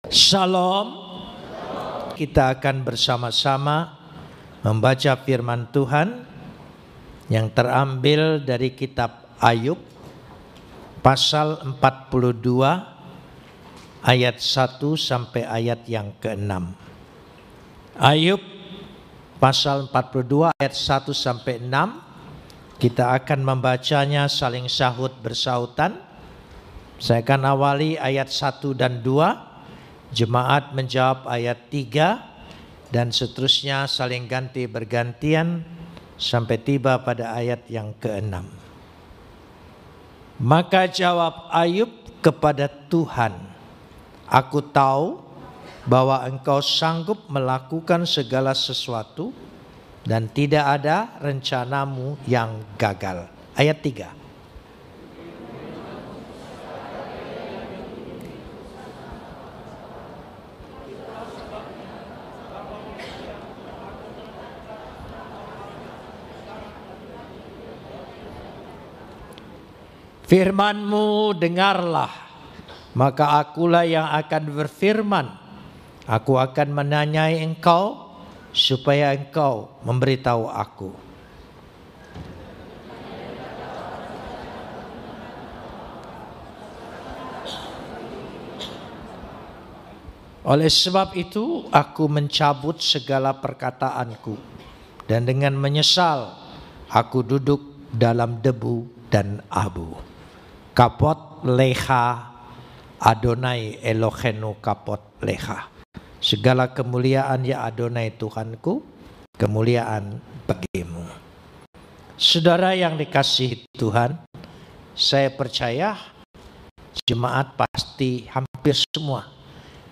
Shalom. Kita akan bersama-sama membaca firman Tuhan yang terambil dari kitab Ayub pasal 42 ayat 1 sampai ayat yang ke-6. Ayub pasal 42 ayat 1 sampai 6. Kita akan membacanya saling sahut bersautan. Saya akan awali ayat 1 dan 2. Jemaat menjawab ayat 3 dan seterusnya saling ganti bergantian sampai tiba pada ayat yang ke-6. Maka jawab Ayub kepada Tuhan, "Aku tahu bahwa Engkau sanggup melakukan segala sesuatu dan tidak ada rencanamu yang gagal." Ayat 3. Firman-Mu dengarlah, maka akulah yang akan berfirman. Aku akan menanyai Engkau, supaya Engkau memberitahu aku. Oleh sebab itu, aku mencabut segala perkataanku, dan dengan menyesal, aku duduk dalam debu dan abu. Kapot leha Adonai Elohenu kapot leha. Segala kemuliaan ya Adonai Tuhanku, kemuliaan bagimu. Saudara yang dikasihi Tuhan, saya percaya jemaat pasti hampir semua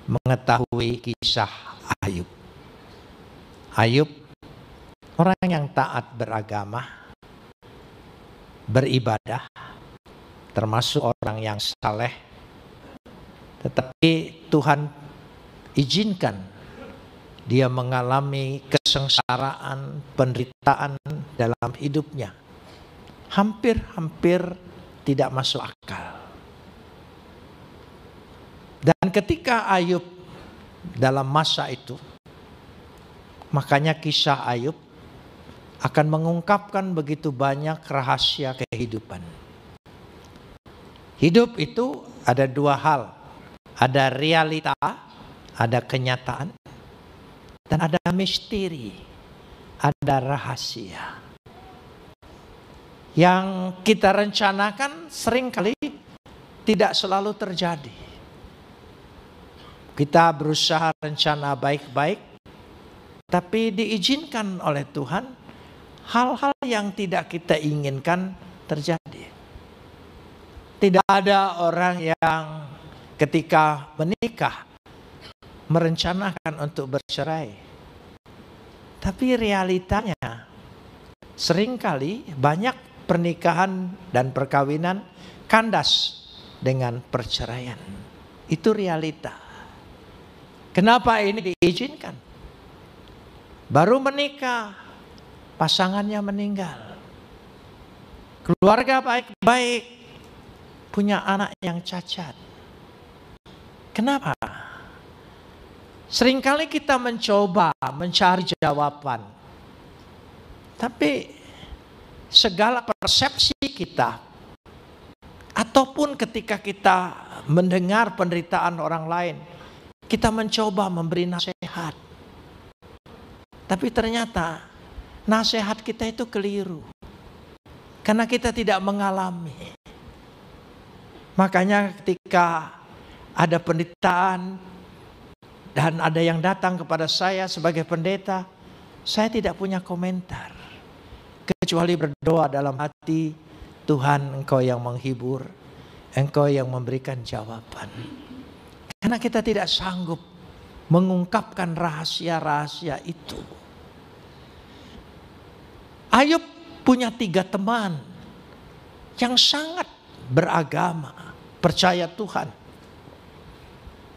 mengetahui kisah Ayub. Ayub orang yang taat beragama, beribadah, termasuk orang yang saleh, tetapi Tuhan izinkan dia mengalami kesengsaraan, penderitaan dalam hidupnya. Hampir tidak masuk akal. Dan ketika Ayub dalam masa itu, makanya kisah Ayub akan mengungkapkan begitu banyak rahasia kehidupan. Hidup itu ada dua hal. Ada realita, ada kenyataan, dan ada misteri, ada rahasia. Yang kita rencanakan seringkali tidak selalu terjadi. Kita berusaha rencana baik-baik, tapi diizinkan oleh Tuhan hal-hal yang tidak kita inginkan terjadi. Tidak ada orang yang ketika menikah merencanakan untuk bercerai. Tapi realitanya seringkali banyak pernikahan dan perkawinan kandas dengan perceraian. Itu realita. Kenapa ini diizinkan? Baru menikah, pasangannya meninggal. Keluarga baik-baik, punya anak yang cacat. Kenapa? Seringkali kita mencoba mencari jawaban. Tapi segala persepsi kita, ataupun ketika kita mendengar penderitaan orang lain, kita mencoba memberi nasihat. Tapi ternyata nasihat kita itu keliru. Karena kita tidak mengalami. Makanya ketika ada penderitaan dan ada yang datang kepada saya sebagai pendeta, saya tidak punya komentar. Kecuali berdoa dalam hati, Tuhan Engkau yang menghibur, Engkau yang memberikan jawaban. Karena kita tidak sanggup mengungkapkan rahasia-rahasia itu. Ayub punya 3 teman yang sangat beragama, percaya Tuhan,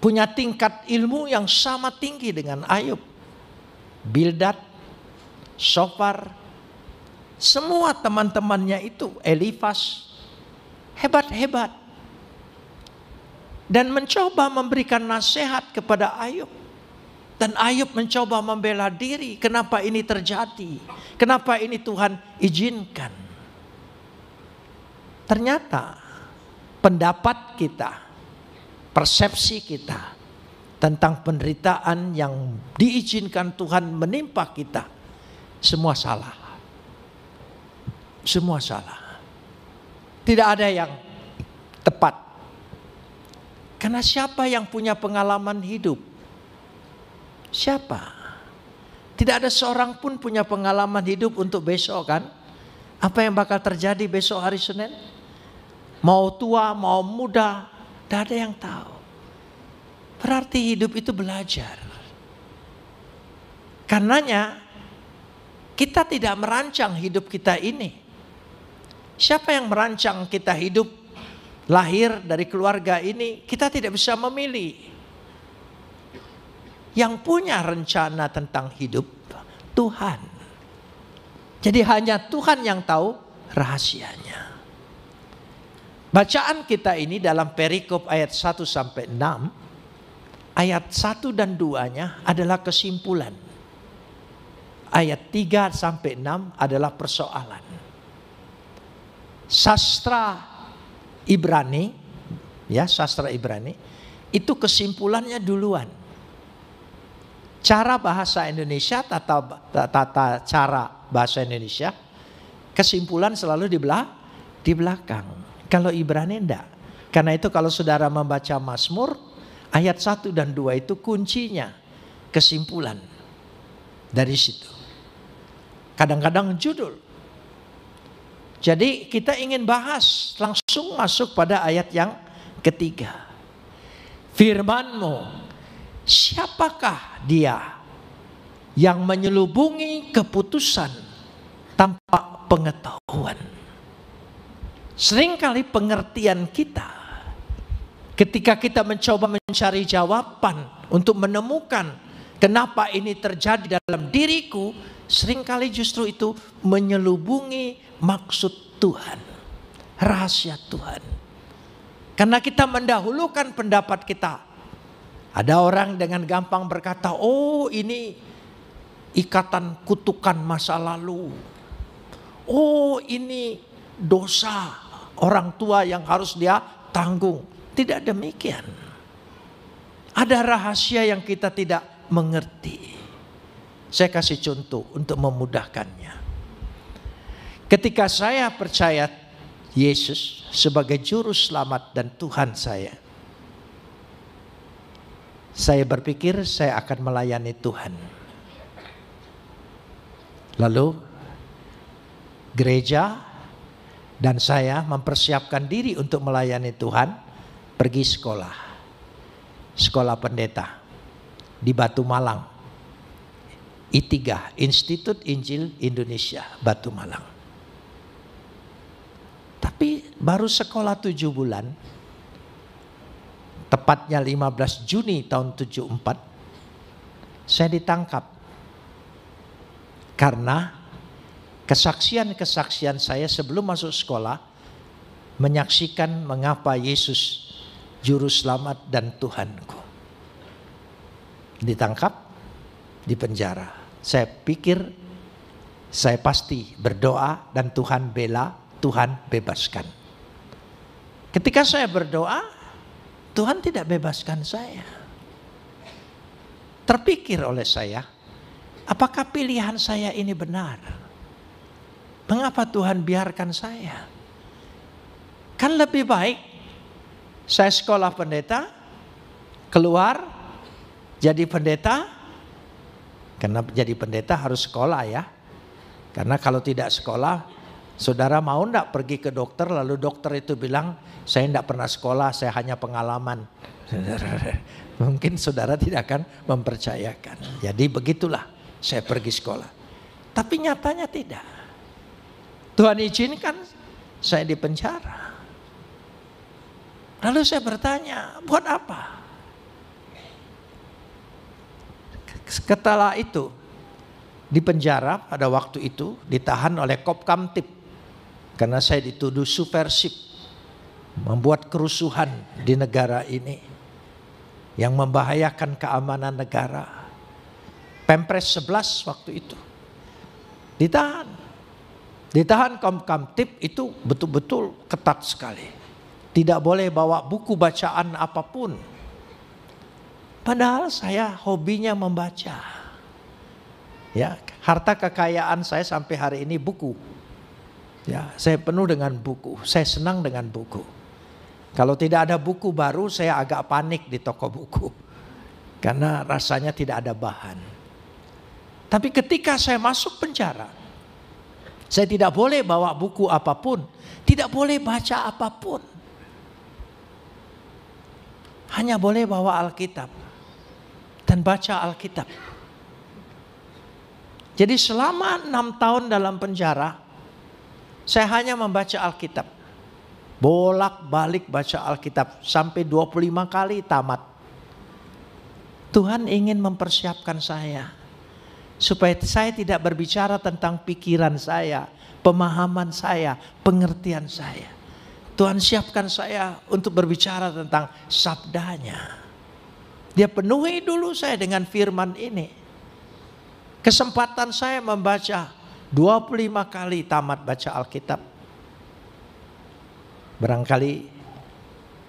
punya tingkat ilmu yang sama tinggi dengan Ayub. Bildad, Sofar, semua teman-temannya itu, Elifas, hebat-hebat. dan mencoba memberikan nasihat kepada Ayub. Dan Ayub mencoba membela diri. Kenapa ini terjadi? Kenapa ini Tuhan izinkan? Ternyata pendapat kita, persepsi kita tentang penderitaan yang diizinkan Tuhan menimpa kita, semua salah. Semua salah. Tidak ada yang tepat. Karena siapa yang punya pengalaman hidup? Siapa? Tidak ada seorang pun punya pengalaman hidup untuk besok kan? Apa yang bakal terjadi besok hari Senin? Mau tua, mau muda, tidak ada yang tahu. Berarti hidup itu belajar. Karenanya kita tidak merancang hidup kita ini. Siapa yang merancang kita hidup? Lahir dari keluarga ini, kita tidak bisa memilih. Yang punya rencana tentang hidup, Tuhan. Jadi hanya Tuhan yang tahu rahasianya. Bacaan kita ini dalam perikop ayat 1 sampai 6, ayat 1 dan 2-nya adalah kesimpulan. Ayat 3 sampai 6 adalah persoalan. Sastra Ibrani, ya sastra Ibrani, itu kesimpulannya duluan. Cara bahasa Indonesia, tata cara bahasa Indonesia, kesimpulan selalu di belakang. Kalau Ibrani enggak. Karena itu kalau saudara membaca Mazmur, ayat 1 dan 2 itu kuncinya, kesimpulan. Dari situ. Kadang-kadang judul. Jadi kita ingin bahas, langsung masuk pada ayat yang ketiga. Firman-Mu, siapakah dia yang menyelubungi keputusan tanpa pengetahuan? Seringkali pengertian kita, ketika kita mencoba mencari jawaban untuk menemukan kenapa ini terjadi dalam diriku, seringkali justru itu menyelubungi maksud Tuhan, rahasia Tuhan. Karena kita mendahulukan pendapat kita. Ada orang dengan gampang berkata, oh ini ikatan kutukan masa lalu. Oh ini dosa orang tua yang harus dia tanggung. Tidak demikian. Ada rahasia yang kita tidak mengerti. Saya kasih contoh untuk memudahkannya. Ketika saya percaya Yesus sebagai juru selamat dan Tuhan saya berpikir saya akan melayani Tuhan. Lalu gereja dan saya mempersiapkan diri untuk melayani Tuhan, pergi sekolah. Sekolah pendeta di Batu Malang. I3, Institut Injil Indonesia, Batu Malang. Tapi baru sekolah 7 bulan, tepatnya 15 Juni tahun 74, saya ditangkap. Karena kesaksian-kesaksian saya sebelum masuk sekolah, menyaksikan mengapa Yesus Juru Selamat dan Tuhanku. Ditangkap, dipenjara. Saya pikir saya pasti berdoa dan Tuhan bela, Tuhan bebaskan. Ketika saya berdoa, Tuhan tidak bebaskan saya. Terpikir oleh saya, apakah pilihan saya ini benar? Mengapa Tuhan biarkan saya? Kan lebih baik saya sekolah pendeta, keluar jadi pendeta. Karena jadi pendeta harus sekolah ya. Karena kalau tidak sekolah, saudara mau enggak pergi ke dokter lalu dokter itu bilang, saya enggak pernah sekolah, saya hanya pengalaman. Mungkin saudara tidak akan mempercayakan. Jadi begitulah saya pergi sekolah. Tapi nyatanya tidak. Tuhan izinkan saya di penjara. Lalu saya bertanya, buat apa? Setelah itu di penjara pada waktu itu ditahan oleh Kopkamtib karena saya dituduh subversif, membuat kerusuhan di negara ini. yang membahayakan keamanan negara. Pempres 11 waktu itu ditahan Kamtib itu betul-betul ketat sekali. Tidak boleh bawa buku bacaan apapun. Padahal saya hobinya membaca. Ya, harta kekayaan saya sampai hari ini buku. Ya, saya penuh dengan buku. Saya senang dengan buku. Kalau tidak ada buku baru, saya agak panik di toko buku. Karena rasanya tidak ada bahan. Tapi ketika saya masuk penjara, saya tidak boleh bawa buku apapun. Tidak boleh baca apapun. Hanya boleh bawa Alkitab. Dan baca Alkitab. Jadi selama 6 tahun dalam penjara, saya hanya membaca Alkitab. Bolak-balik baca Alkitab. Sampai 25 kali tamat. Tuhan ingin mempersiapkan saya. Supaya saya tidak berbicara tentang pikiran saya, pemahaman saya, pengertian saya. Tuhan siapkan saya untuk berbicara tentang sabdanya. Dia penuhi dulu saya dengan firman ini. Kesempatan saya membaca 25 kali tamat baca Alkitab. Barangkali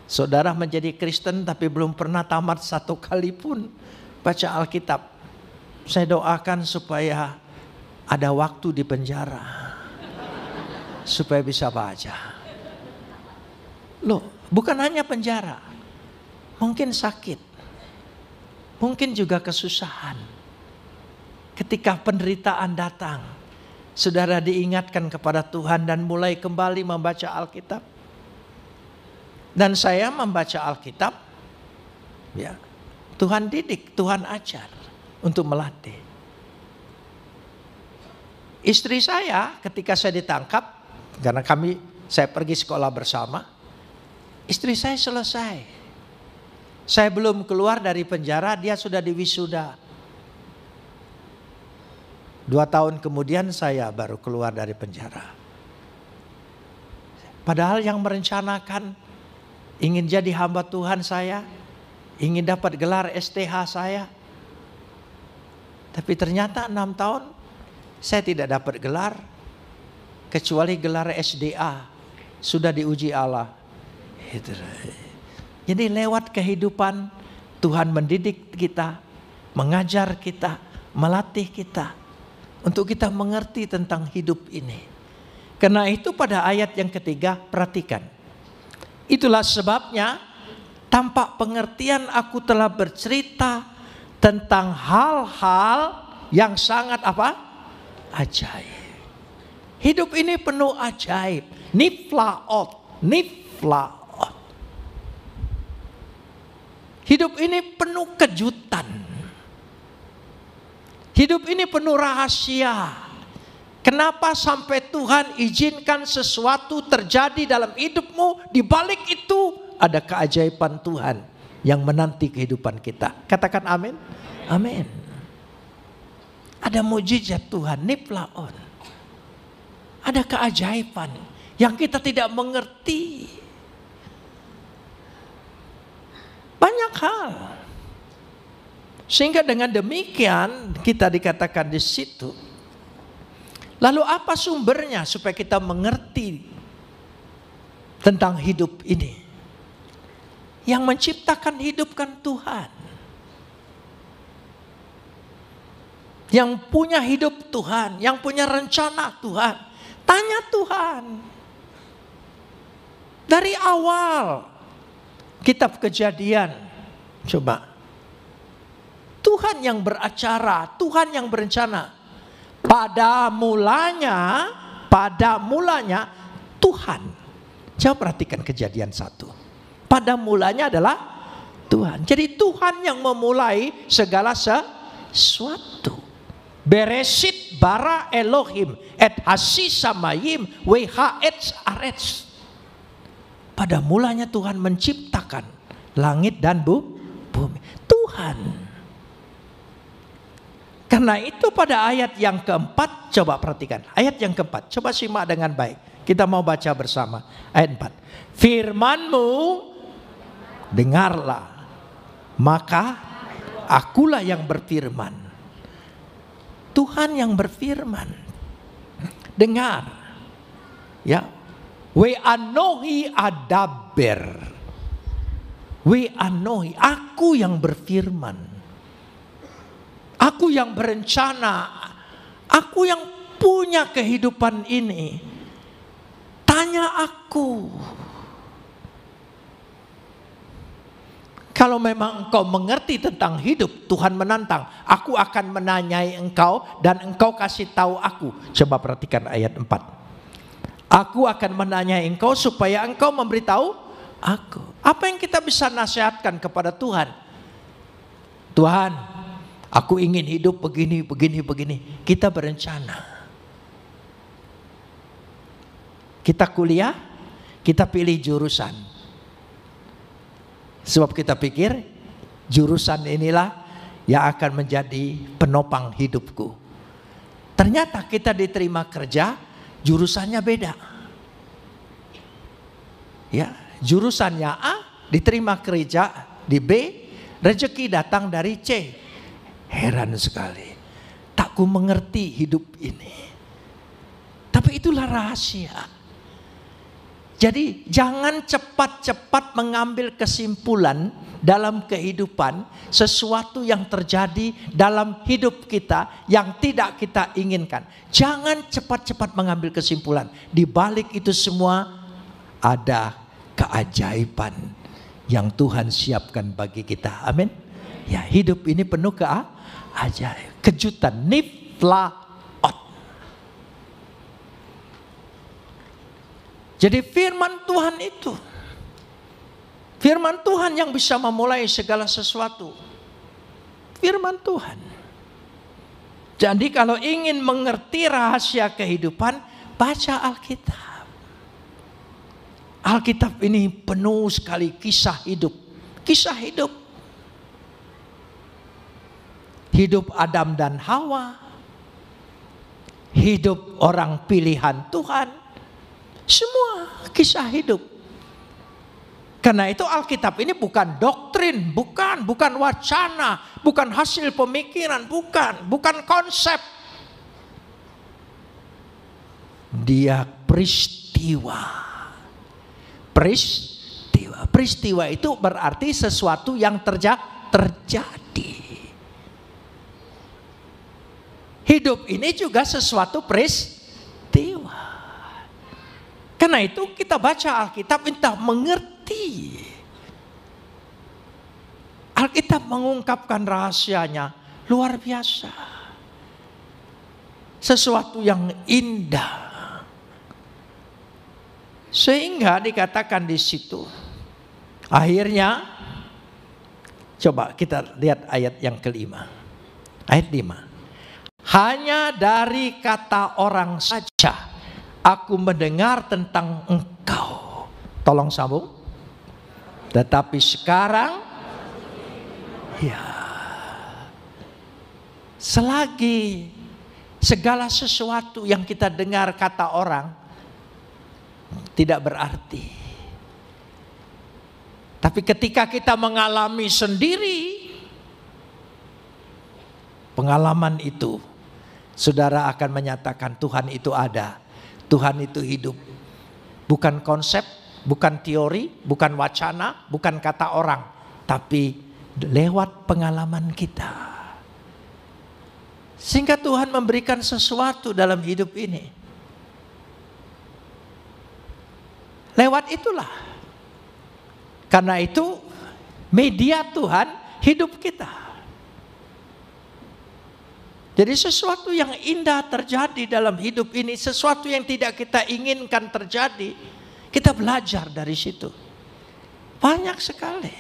saudara menjadi Kristen tapi belum pernah tamat 1 kali pun baca Alkitab. Saya doakan supaya ada waktu di penjara. Supaya bisa baca. Loh, bukan hanya penjara. Mungkin sakit. Mungkin juga kesusahan. Ketika penderitaan datang, saudara diingatkan kepada Tuhan dan mulai kembali membaca Alkitab. Dan saya membaca Alkitab, ya, Tuhan didik, Tuhan ajar untuk melatih. Istri saya ketika saya ditangkap, karena saya pergi sekolah bersama, istri saya selesai. Saya belum keluar dari penjara, dia sudah diwisuda. 2 tahun kemudian saya baru keluar dari penjara. Padahal yang merencanakan ingin jadi hamba Tuhan saya, ingin dapat gelar STH saya. Tapi ternyata 6 tahun saya tidak dapat gelar. Kecuali gelar SDA. Sudah diuji Allah. Jadi lewat kehidupan Tuhan mendidik kita, mengajar kita, melatih kita. Untuk kita mengerti tentang hidup ini. Karena itu pada ayat yang ketiga, perhatikan. Itulah sebabnya tanpa pengertian aku telah bercerita tentang hal-hal yang sangat apa? Ajaib. Hidup ini penuh ajaib. Niflaot. Hidup ini penuh kejutan. Hidup ini penuh rahasia. Kenapa sampai Tuhan izinkan sesuatu terjadi dalam hidupmu? Di balik itu ada keajaiban Tuhan yang menanti kehidupan kita. Katakan amin. Amin. Ada mujizat Tuhan, niflaon. Ada keajaiban yang kita tidak mengerti. Banyak hal. Sehingga dengan demikian kita dikatakan di situ. Lalu apa sumbernya supaya kita mengerti tentang hidup ini? Yang menciptakan hidup kan Tuhan. Yang punya hidup Tuhan, yang punya rencana Tuhan. Tanya Tuhan. Dari awal kitab Kejadian, coba. Tuhan yang beracara, Tuhan yang berencana. Pada mulanya Tuhan. Coba perhatikan Kejadian 1. Pada mulanya adalah Tuhan. Jadi Tuhan yang memulai segala sesuatu. Beresit bara Elohim et hasisamayim wehaetz aretz. Pada mulanya Tuhan menciptakan langit dan bumi. Tuhan. Karena itu pada ayat yang keempat, coba perhatikan. Ayat yang keempat, coba simak dengan baik. Kita mau baca bersama. Ayat 4. Firman-Mu dengarlah, maka akulah yang berfirman. Tuhan yang berfirman. Dengar. Ya. We anohi adaber. We anohi. Aku yang berfirman. Aku yang berencana. Aku yang punya kehidupan ini. Tanya aku. Kalau memang engkau mengerti tentang hidup, Tuhan menantang. Aku akan menanyai engkau dan engkau kasih tahu aku. Coba perhatikan ayat 4. Aku akan menanyai engkau supaya engkau memberitahu aku. Apa yang kita bisa nasihatkan kepada Tuhan? Tuhan, aku ingin hidup begini, begini, begini. Kita berencana. Kita kuliah, kita pilih jurusan. Sebab kita pikir jurusan inilah yang akan menjadi penopang hidupku. Ternyata kita diterima kerja, jurusannya beda. Ya, jurusannya A, diterima kerja di B, rezeki datang dari C. Heran sekali. Tak ku mengerti hidup ini. Tapi itulah rahasia. Jadi jangan cepat-cepat mengambil kesimpulan dalam kehidupan sesuatu yang terjadi dalam hidup kita yang tidak kita inginkan. Jangan cepat-cepat mengambil kesimpulan. Di balik itu semua ada keajaiban yang Tuhan siapkan bagi kita. Amin. Ya, hidup ini penuh keajaiban, kejutan, niflaot. Jadi firman Tuhan itu, firman Tuhan yang bisa memulai segala sesuatu. Firman Tuhan. Jadi kalau ingin mengerti rahasia kehidupan, baca Alkitab. Alkitab ini penuh sekali kisah hidup. Kisah hidup. Hidup Adam dan Hawa. Hidup orang pilihan Tuhan. Semua kisah hidup. Karena itu Alkitab ini bukan doktrin, bukan wacana, bukan hasil pemikiran, bukan konsep. Dia peristiwa. Peristiwa itu berarti sesuatu yang terjadi. Hidup ini juga sesuatu peristiwa. Karena itu kita baca Alkitab entah mengerti. Alkitab mengungkapkan rahasianya luar biasa. Sesuatu yang indah. Sehingga dikatakan di situ. Akhirnya coba kita lihat ayat yang kelima. Ayat 5. Hanya dari kata orang saja aku mendengar tentang engkau. Tolong sambung. Tetapi sekarang, ya, selagi segala sesuatu yang kita dengar kata orang tidak berarti. Tapi ketika kita mengalami sendiri pengalaman itu, saudara akan menyatakan Tuhan itu ada. Tuhan itu hidup. Bukan konsep, bukan teori, bukan wacana, bukan kata orang. Tapi lewat pengalaman kita. Sehingga Tuhan memberikan sesuatu dalam hidup ini. Lewat itulah. Karena itu media Tuhan hidup kita. Jadi sesuatu yang indah terjadi dalam hidup ini, sesuatu yang tidak kita inginkan terjadi, kita belajar dari situ. Banyak sekali.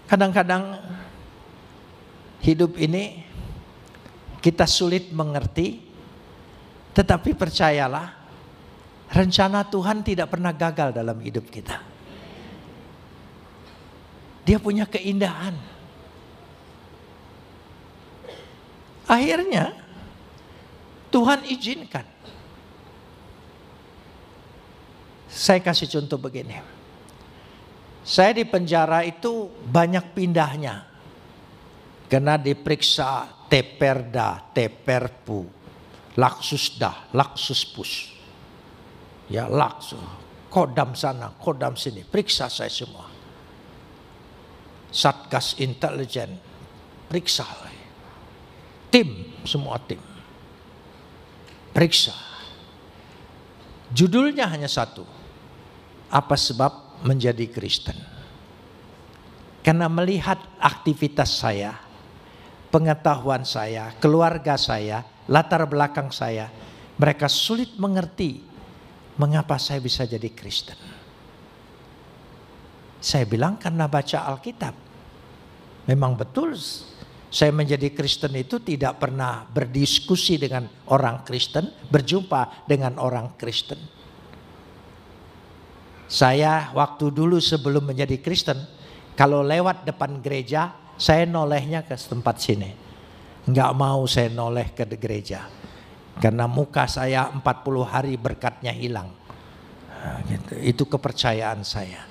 Kadang-kadang hidup ini kita sulit mengerti, tetapi percayalah, rencana Tuhan tidak pernah gagal dalam hidup kita. Dia punya keindahan. Akhirnya Tuhan izinkan. Saya kasih contoh begini. Saya di penjara itu banyak pindahnya. Karena diperiksa teperda, teperpu, laksusda, laksuspus. Ya laksus, kodam sana, kodam sini. Periksa saya semua. Satgas intelijen, periksa. Tim, semua tim. Periksa. Judulnya hanya satu. Apa sebab menjadi Kristen? Karena melihat aktivitas saya, pengetahuan saya, keluarga saya, latar belakang saya, mereka sulit mengerti mengapa saya bisa jadi Kristen. Saya bilang karena baca Alkitab. Memang betul saya menjadi Kristen itu tidak pernah berdiskusi dengan orang Kristen, berjumpa dengan orang Kristen. Saya waktu dulu sebelum menjadi Kristen, kalau lewat depan gereja, saya nolehnya ke tempat sini. Enggak mau saya noleh ke gereja. Karena muka saya 40 hari berkatnya hilang. Nah, gitu. Itu kepercayaan saya.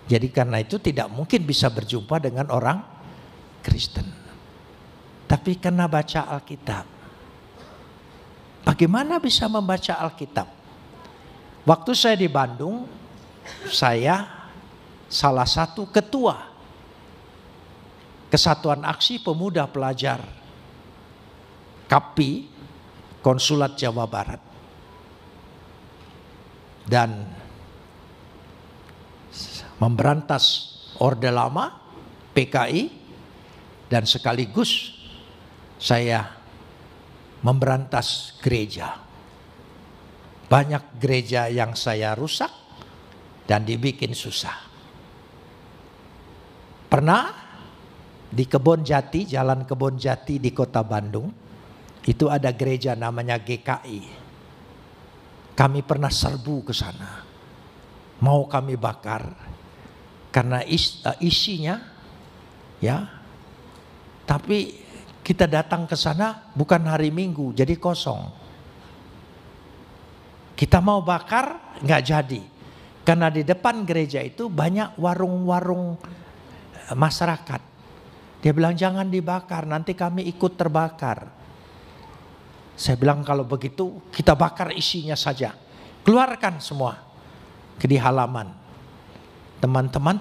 Jadi karena itu tidak mungkin bisa berjumpa dengan orang Kristen. Tapi karena baca Alkitab. Bagaimana bisa membaca Alkitab? Waktu saya di Bandung, saya salah satu ketua Kesatuan Aksi Pemuda Pelajar KAPI Konsulat Jawa Barat. Dan memberantas Orde Lama, PKI, dan sekaligus saya memberantas gereja. Banyak gereja yang saya rusak dan dibikin susah. Pernah di Kebon Jati, Jalan Kebon Jati di Kota Bandung, itu ada gereja namanya GKI. Kami pernah serbu ke sana. Mau kami bakar. Karena isinya, ya, tapi kita datang ke sana bukan hari Minggu, jadi kosong. Kita mau bakar, nggak jadi, karena di depan gereja itu banyak warung-warung masyarakat. Dia bilang jangan dibakar, nanti kami ikut terbakar. Saya bilang kalau begitu kita bakar isinya saja, keluarkan semua ke di halaman. Teman-teman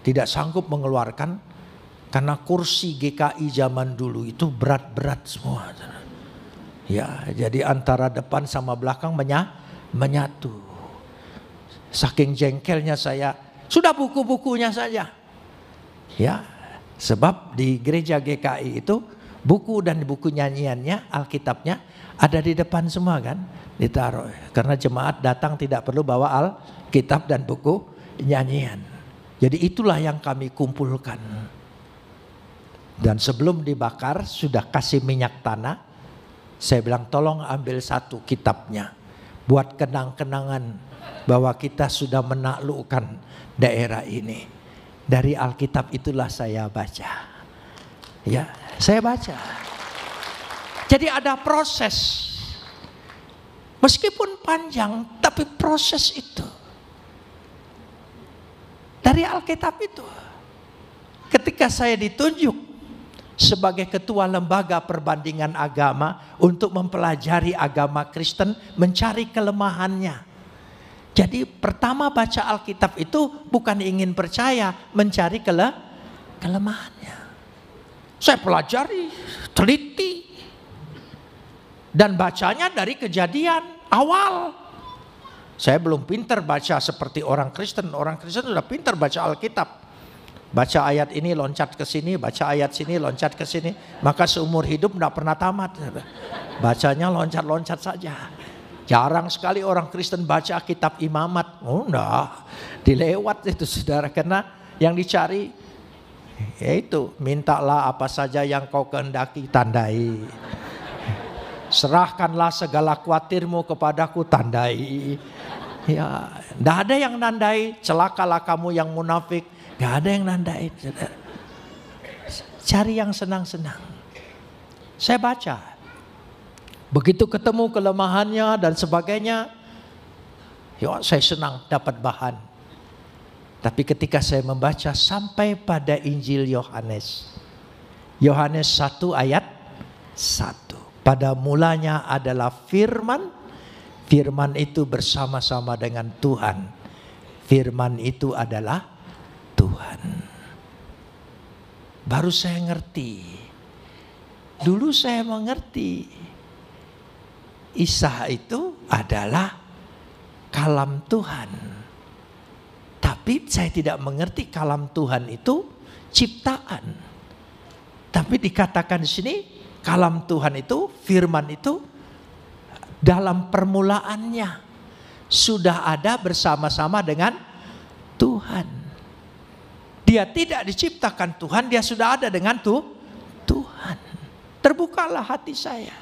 tidak sanggup mengeluarkan karena kursi GKI zaman dulu itu berat-berat semua. Ya, jadi antara depan sama belakang menyatu. Saking jengkelnya saya, sudah buku-bukunya saja. Ya, sebab di gereja GKI itu buku dan buku nyanyiannya, Alkitabnya ada di depan semua kan, ditaruh. Karena jemaat datang tidak perlu bawa Alkitab dan buku nyanyian. Jadi itulah yang kami kumpulkan. Dan sebelum dibakar sudah kasih minyak tanah. Saya bilang tolong ambil satu kitabnya. Buat kenang-kenangan bahwa kita sudah menaklukkan daerah ini. Dari Alkitab itulah saya baca. Ya, saya baca. Jadi ada proses. Meskipun panjang, tapi proses itu. Dari Alkitab itu. Ketika saya ditunjuk sebagai ketua lembaga perbandingan agama untuk mempelajari agama Kristen, mencari kelemahannya. Jadi pertama baca Alkitab itu bukan ingin percaya, mencari kelemahannya. Saya pelajari, teliti. Dan bacanya dari kejadian awal. Saya belum pintar baca seperti orang Kristen. Orang Kristen sudah pintar baca Alkitab. Baca ayat ini loncat ke sini, baca ayat sini loncat ke sini. Maka seumur hidup tidak pernah tamat. Bacanya loncat-loncat saja. Jarang sekali orang Kristen baca kitab imamat. Oh enggak, dilewat itu saudara. Karena yang dicari yaitu mintalah apa saja yang kau kehendaki, tandai. Serahkanlah segala khawatirmu kepadaku, tandai. Ya, tidak ada yang nandai. Celakalah kamu yang munafik. Tidak ada yang nandai. Cari yang senang-senang. Saya baca. Begitu ketemu kelemahannya dan sebagainya, ya saya senang dapat bahan. Tapi ketika saya membaca sampai pada Injil Yohanes 1 ayat 1. Pada mulanya adalah firman, firman itu bersama-sama dengan Tuhan. Firman itu adalah Tuhan. Baru saya ngerti. Dulu saya mengerti Isa itu adalah kalam Tuhan. Tapi saya tidak mengerti kalam Tuhan itu ciptaan. Tapi dikatakan di sini kalam Tuhan itu, firman itu dalam permulaannya sudah ada bersama-sama dengan Tuhan. Dia tidak diciptakan Tuhan, dia sudah ada dengan Tuhan. Terbukalah hati saya.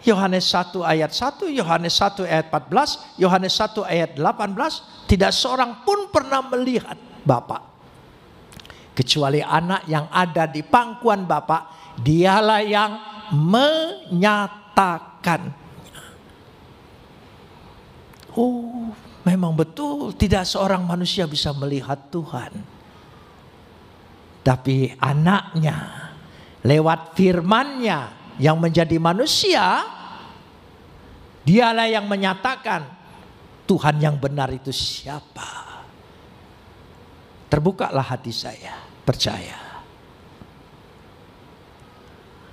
Yohanes 1 ayat 1, Yohanes 1 ayat 14, Yohanes 1 ayat 18. Tidak seorang pun pernah melihat Bapa kecuali anak yang ada di pangkuan Bapa. Dialah yang menyatakan. Oh, memang betul tidak seorang manusia bisa melihat Tuhan. Tapi anaknya lewat firman-Nya yang menjadi manusia, dialah yang menyatakan Tuhan yang benar itu siapa. Terbukalah hati saya, percaya.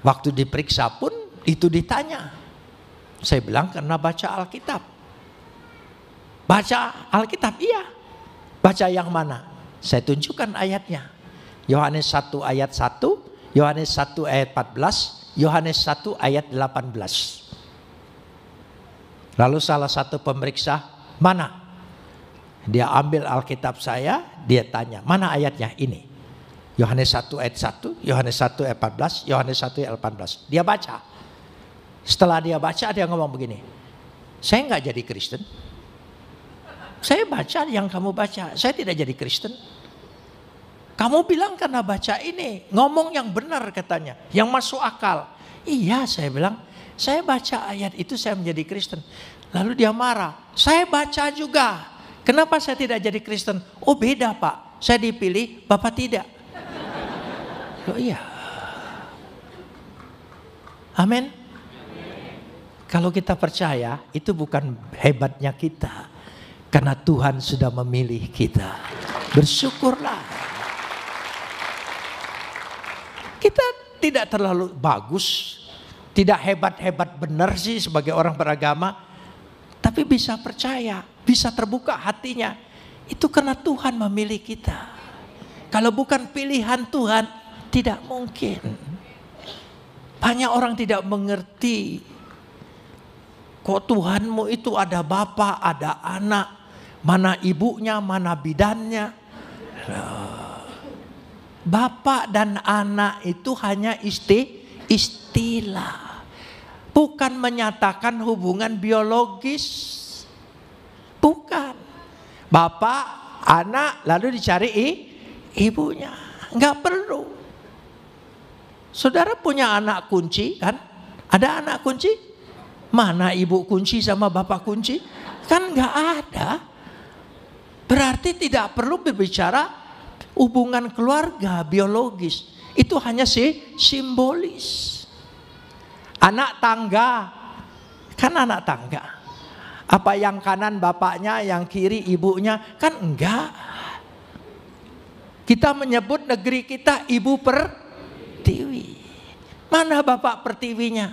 Waktu diperiksa pun itu ditanya. Saya bilang karena baca Alkitab. Baca Alkitab, iya. Baca yang mana? Saya tunjukkan ayatnya. Yohanes 1 ayat 1, Yohanes 1 ayat 14, Yohanes 1 ayat 18. Lalu salah satu pemeriksa, mana? Dia ambil Alkitab saya, dia tanya, mana ayatnya? Ini. Yohanes 1 ayat 1, Yohanes 1 ayat 14, Yohanes 1 ayat 18. Dia baca. Setelah dia baca, dia ngomong begini, saya nggak jadi Kristen. Saya baca yang kamu baca, saya tidak jadi Kristen. Kamu bilang karena baca ini, ngomong yang benar katanya, yang masuk akal. Iya, saya bilang, saya baca ayat itu saya menjadi Kristen. Lalu dia marah, saya baca juga. Kenapa saya tidak jadi Kristen? Oh beda Pak, saya dipilih, Bapak tidak. Oh iya. Amin. Kalau kita percaya, itu bukan hebatnya kita. Karena Tuhan sudah memilih kita. Bersyukurlah. Kita tidak terlalu bagus, tidak hebat-hebat benar sih sebagai orang beragama. Tapi bisa percaya, bisa terbuka hatinya. Itu karena Tuhan memilih kita. Kalau bukan pilihan Tuhan, tidak mungkin. Banyak orang tidak mengerti. Kok Tuhanmu itu ada bapa, ada anak. Mana ibunya, mana bidannya. Bapak dan anak itu hanya istilah. Bukan menyatakan hubungan biologis. Bukan. Bapak, anak, lalu dicari ibunya. Enggak perlu. Saudara punya anak kunci kan? Ada anak kunci? Mana ibu kunci sama bapak kunci? Kan enggak ada. Berarti tidak perlu berbicara hubungan keluarga biologis. Itu hanya simbolis. Anak tangga. Kan anak tangga. Apa yang kanan bapaknya, yang kiri ibunya? Kan enggak. Kita menyebut negeri kita Ibu Pertiwi. Mana Bapak Pertiwinya?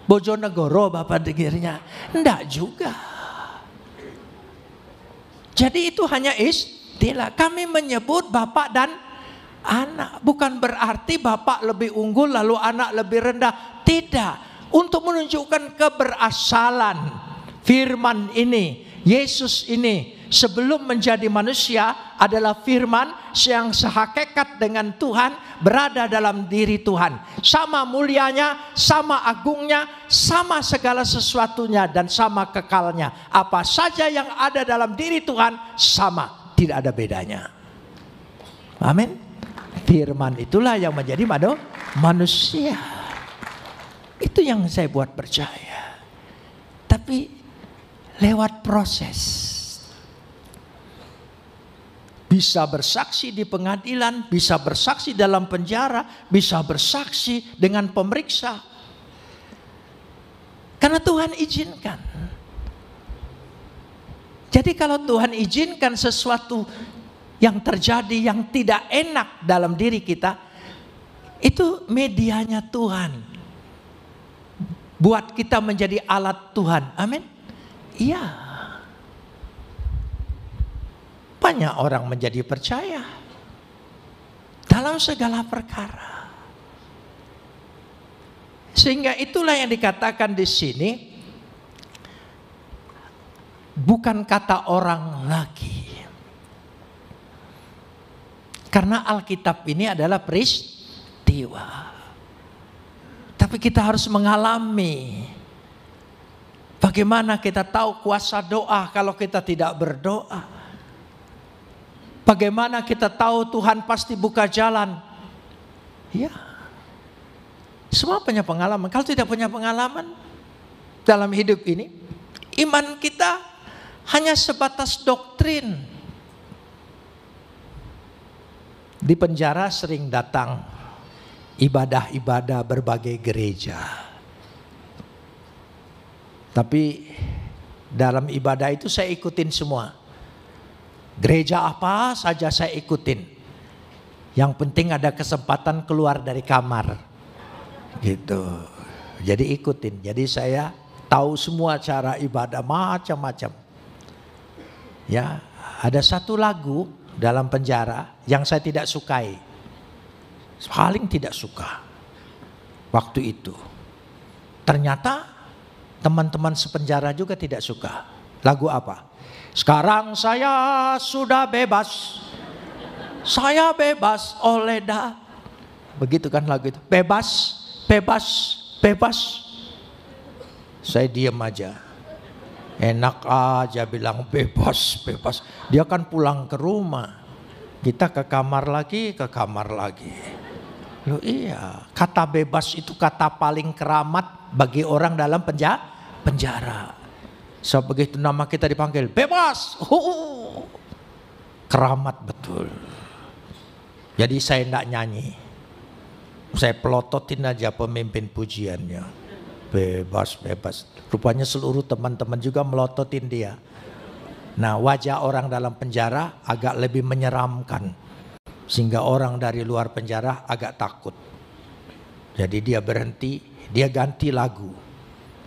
Bojonegoro Bapak negerinya? Enggak juga. Jadi itu hanya istilah. Kami menyebut Bapak dan anak. Bukan berarti Bapak lebih unggul lalu anak lebih rendah. Tidak. Untuk menunjukkan keberasalan firman ini. Yesus ini sebelum menjadi manusia adalah firman yang sehakikat dengan Tuhan, berada dalam diri Tuhan. Sama mulianya, sama agungnya, sama segala sesuatunya dan sama kekalnya. Apa saja yang ada dalam diri Tuhan sama, tidak ada bedanya. Amin. Firman itulah yang menjadi manusia. Itu yang saya buat percaya. Tapi lewat proses. Bisa bersaksi di pengadilan, bisa bersaksi dalam penjara, bisa bersaksi dengan pemeriksa. Karena Tuhan izinkan. Jadi kalau Tuhan izinkan sesuatu yang terjadi yang tidak enak dalam diri kita, itu medianya Tuhan. Buat kita menjadi alat Tuhan. Amin. Iya. Banyak orang menjadi percaya dalam segala perkara. Sehingga itulah yang dikatakan di sini, bukan kata orang lagi. Karena Alkitab ini adalah peristiwa. Tapi kita harus mengalami. Bagaimana kita tahu kuasa doa kalau kita tidak berdoa? Bagaimana kita tahu Tuhan pasti buka jalan? Ya, semua punya pengalaman. Kalau tidak punya pengalaman dalam hidup ini, iman kita hanya sebatas doktrin. Di penjara sering datang ibadah-ibadah berbagai gereja. Tapi dalam ibadah itu saya ikutin semua. Gereja apa saja saya ikutin. Yang penting ada kesempatan keluar dari kamar. Gitu. Jadi ikutin. Jadi saya tahu semua cara ibadah macam-macam. Ya, ada satu lagu dalam penjara yang saya tidak sukai. Paling tidak suka. Waktu itu. Ternyata teman-teman sepenjara juga tidak suka. Lagu apa? Sekarang saya sudah bebas. Saya bebas oleh begitu kan lagu itu. Bebas, bebas, bebas. Saya diam aja. Enak aja bilang bebas, bebas. Dia kan pulang ke rumah. Kita ke kamar lagi, ke kamar lagi. Loh iya, kata bebas itu kata paling keramat bagi orang dalam penjara. So begitu nama kita dipanggil bebas, keramat betul. Jadi saya tidak nyanyi, saya pelototin aja pemimpin pujiannya, bebas, bebas. Rupanya seluruh teman-teman juga melototin dia. Nah, wajah orang dalam penjara agak lebih menyeramkan, sehingga orang dari luar penjara agak takut. Jadi dia berhenti, dia ganti lagu.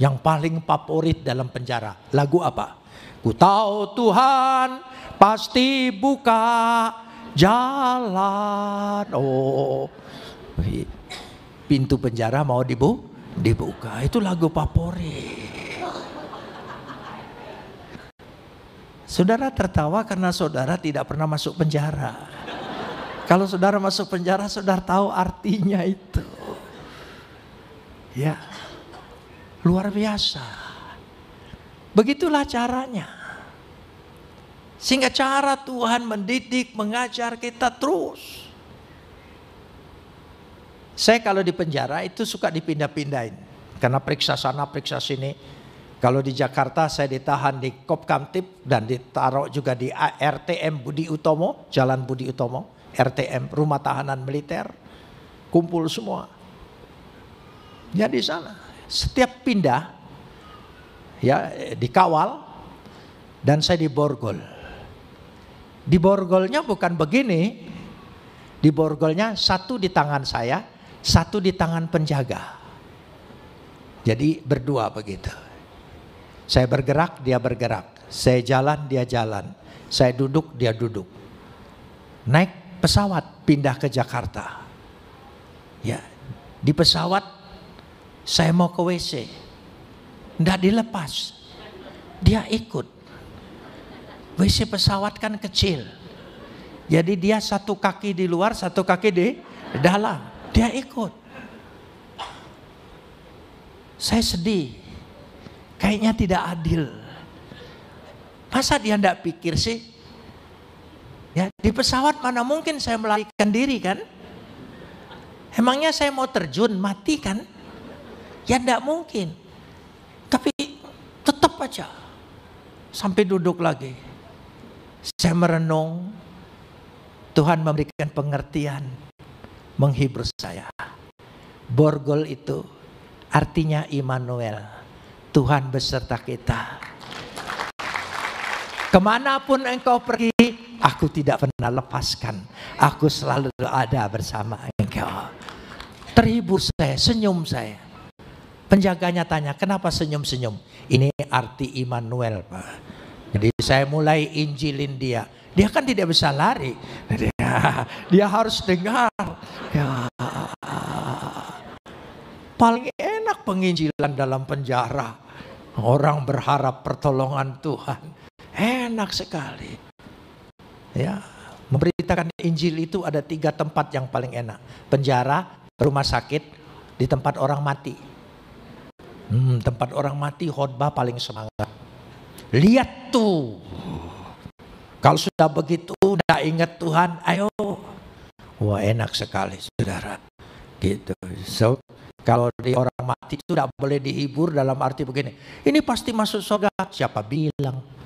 Yang paling favorit dalam penjara. Lagu apa? Ku tahu Tuhan pasti buka jalan. Oh, pintu penjara mau dibuka. Itu lagu favorit. Saudara tertawa karena saudara tidak pernah masuk penjara. Kalau saudara masuk penjara, saudara tahu artinya itu. Ya. Luar biasa. Begitulah caranya. Sehingga cara Tuhan mendidik, mengajar kita terus. Saya kalau di penjara itu suka dipindah-pindahin. Karena periksa sana, periksa sini. Kalau di Jakarta saya ditahan di Kopkamtib dan ditaruh juga di RTM Budi Utomo, Jalan Budi Utomo, RTM, Rumah Tahanan Militer. Kumpul semua. Ya di sana. Setiap pindah, ya dikawal, dan saya diborgol. Diborgolnya bukan begini, diborgolnya satu di tangan saya, satu di tangan penjaga. Jadi berdua begitu. Saya bergerak, dia bergerak. Saya jalan, dia jalan. Saya duduk, dia duduk. Naik pesawat, pindah ke Jakarta. Ya, di pesawat saya mau ke WC, tidak dilepas, dia ikut. WC pesawat kan kecil, jadi dia satu kaki di luar, satu kaki di dalam, dia ikut. Saya sedih, kayaknya tidak adil. Masa dia tidak pikir sih? Ya, di pesawat mana mungkin saya melarikan diri kan? Emangnya saya mau terjun mati kan? Ya tidak mungkin. Tapi tetap aja. Sampai duduk lagi. Saya merenung. Tuhan memberikan pengertian, menghibur saya. Borgol itu artinya Immanuel, Tuhan beserta kita. Kemanapun engkau pergi, aku tidak pernah lepaskan. Aku selalu ada bersama engkau. Terhibur saya, senyum saya. Penjaganya tanya, kenapa senyum-senyum? Ini arti Immanuel, Pak. Jadi saya mulai injilin dia. Dia kan tidak bisa lari. Dia harus dengar. Ya. Paling enak penginjilan dalam penjara. Orang berharap pertolongan Tuhan. Enak sekali. Ya, memberitakan Injil itu ada 3 tempat yang paling enak. Penjara, rumah sakit, di tempat orang mati. Tempat orang mati khotbah paling semangat. Lihat tuh. Kalau sudah begitu, udah ingat Tuhan, ayo. Wah, enak sekali, saudara. Gitu. So, kalau di orang mati itu tidak boleh dihibur dalam arti begini. Ini pasti masuk surga. Siapa bilang?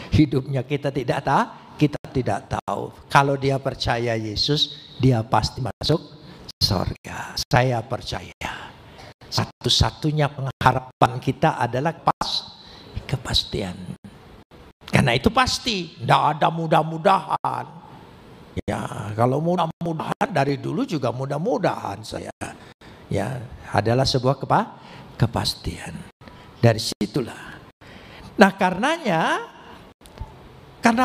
Hidupnya kita tidak tahu, kita tidak tahu. Kalau dia percaya Yesus, dia pasti masuk surga. Saya percaya. Satu-satunya pengharapan kita adalah kepastian. Karena itu pasti, tidak ada mudah-mudahan. Ya, kalau mudah-mudahan dari dulu juga mudah-mudahan saya. Ya, adalah sebuah kepastian. Dari situlah. Nah, karena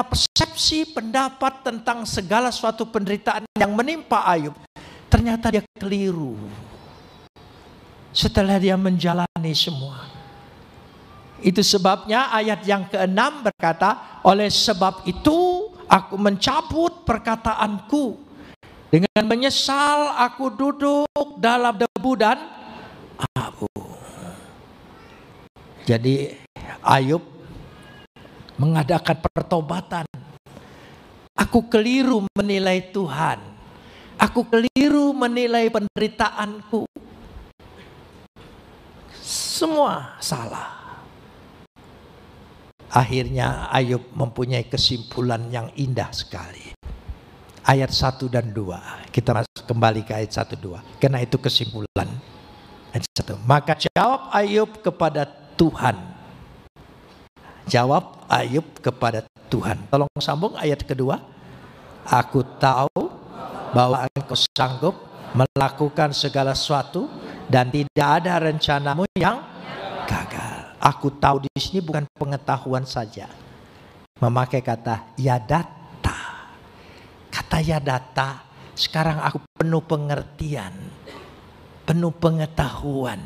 persepsi pendapat tentang segala suatu penderitaan yang menimpa Ayub, ternyata dia keliru. Setelah dia menjalani semua. Itu sebabnya ayat yang ke-6 berkata, oleh sebab itu aku mencabut perkataanku. Dengan menyesal aku duduk dalam debu dan abu. Jadi Ayub mengadakan pertobatan. Aku keliru menilai Tuhan. Aku keliru menilai penderitaanku. Semua salah. Akhirnya Ayub mempunyai kesimpulan yang indah sekali. Ayat 1 dan 2. Kita masuk kembali ke ayat 1 2. Karena itu kesimpulan. Ayat 1. Maka jawab Ayub kepada Tuhan. Jawab Ayub kepada Tuhan. Tolong sambung ayat kedua. Aku tahu bahwa engkau sanggup melakukan segala sesuatu dan tidak ada rencanamu yang gagal. Aku tahu di sini bukan pengetahuan saja. Memakai kata yadata. Kata yadata, sekarang aku penuh pengertian, penuh pengetahuan.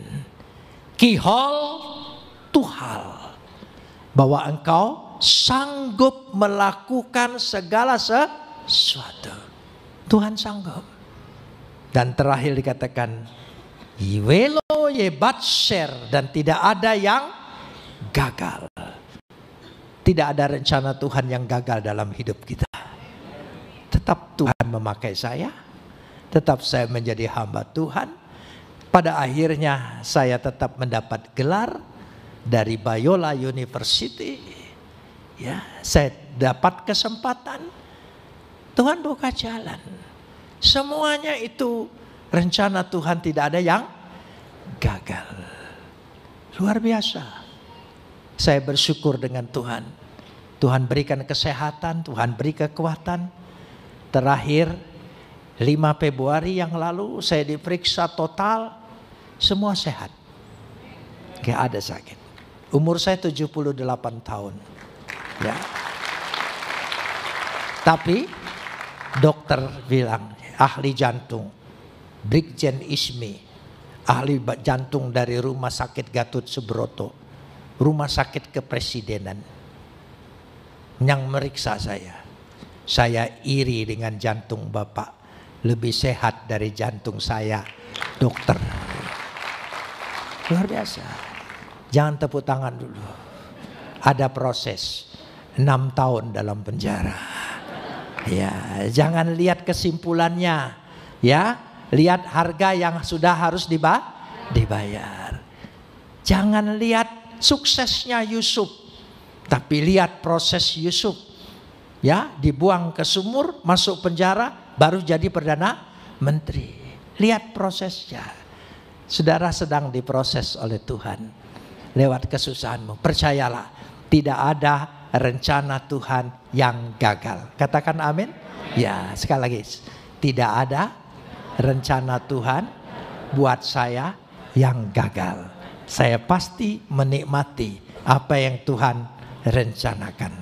Kihol tuhal. Bahwa engkau sanggup melakukan segala sesuatu. Tuhan sanggup. Dan terakhir dikatakan Yiwelo yebatser, dan tidak ada yang gagal. Tidak ada rencana Tuhan yang gagal dalam hidup kita. Tetap Tuhan memakai saya. Tetap saya menjadi hamba Tuhan. Pada akhirnya saya tetap mendapat gelar dari Biola University. Ya, saya dapat kesempatan. Tuhan buka jalan. Semuanya itu rencana Tuhan, tidak ada yang gagal. Luar biasa. Saya bersyukur dengan Tuhan. Tuhan berikan kesehatan, Tuhan beri kekuatan. Terakhir 5 Februari yang lalu saya diperiksa total, semua sehat. Gak ada sakit. Umur saya 78 tahun. Ya. Tapi dokter bilang, ahli jantung, Brigjen Ismi, ahli jantung dari Rumah Sakit Gatot Subroto, Rumah Sakit Kepresidenan, yang meriksa saya. Saya iri dengan jantung Bapak, lebih sehat dari jantung saya, dokter. Luar biasa. Jangan tepuk tangan dulu. Ada proses 6 tahun dalam penjara. Ya, jangan lihat kesimpulannya. Ya, lihat harga yang sudah harus dibayar. Jangan lihat suksesnya Yusuf, tapi lihat proses Yusuf. Ya, dibuang ke sumur, masuk penjara, baru jadi Perdana Menteri. Lihat prosesnya. Saudara sedang diproses oleh Tuhan lewat kesusahanmu. Percayalah, tidak ada rencana Tuhan yang gagal. Katakan amin. Ya, sekali lagi, tidak ada rencana Tuhan buat saya yang gagal. Saya pasti menikmati apa yang Tuhan rencanakan.